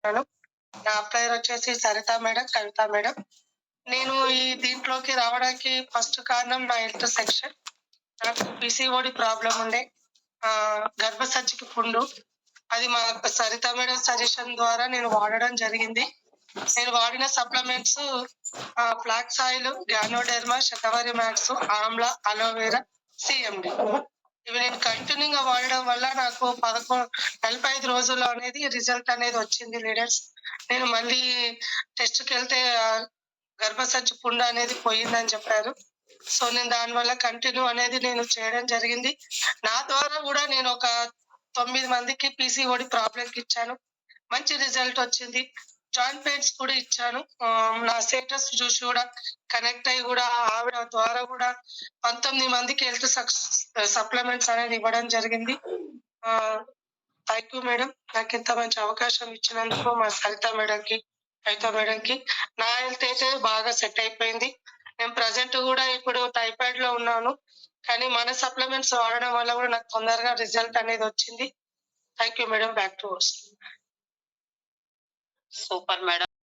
మాట్లాడుతున్నాను. నా పేరు వచ్చేసి సరిత మేడం, కవిత మేడం. నేను ఈ దీంట్లోకి రావడానికి ఫస్ట్ కారణం నా హెల్త్ సెక్షన్. నాకు పీసీఓడి ప్రాబ్లమ్ ఉండే. గర్భసంచికి పుండు. అది మా సరిత మేడం సజెషన్ ద్వారా నేను వాడడం జరిగింది. నేను వాడిన supplements flax oil, ganoderma, Shatavari Max, Amla, aloe vera, CMD. ఇవి నేను కంటిన్యూగా వాడడం వల్ల నాకు 45 రోజుల్లో అనేది రిజల్ట్ అనేది వచ్చింది లీడర్స్. నేను మళ్ళీ టెస్ట్కి వెళ్తే గర్భసంచి పుండు అనేది పోయిందని చెప్పారు. సో నేను దానివల్ల కంటిన్యూ అనేది నేను చేయడం జరిగింది. నా ద్వారా కూడా నేను ఒక 9 మందికి పీసీఓడి ప్రాబ్లంకి ఇచ్చాను. మంచి రిజల్ట్ వచ్చింది. జాయింట్ పెయిన్స్ కూడా ఇచ్చాను. నా స్టేటస్ చూసి కూడా కనెక్ట్ అయ్యి కూడా ఆవిడ ద్వారా కూడా 19 మందికి హెల్త్ సప్లిమెంట్స్ అనేది ఇవ్వడం జరిగింది. Thank you madam. నాకు ఇంత మంచి అవకాశం ఇచ్చినందుకు మా సరిత మేడంకి, కవిత మేడంకి. నా హెల్త్ అయితే బాగా సెట్ అయిపోయింది. నేను ప్రజెంట్ కూడా ఇప్పుడు టైఫాయిడ్ లో ఉన్నాను. కానీ మన సప్లిమెంట్స్ వాడడం వల్ల కూడా నాకు తొందరగా రిజల్ట్ అనేది వచ్చింది. Thank you madam. Back to verse. Super madam.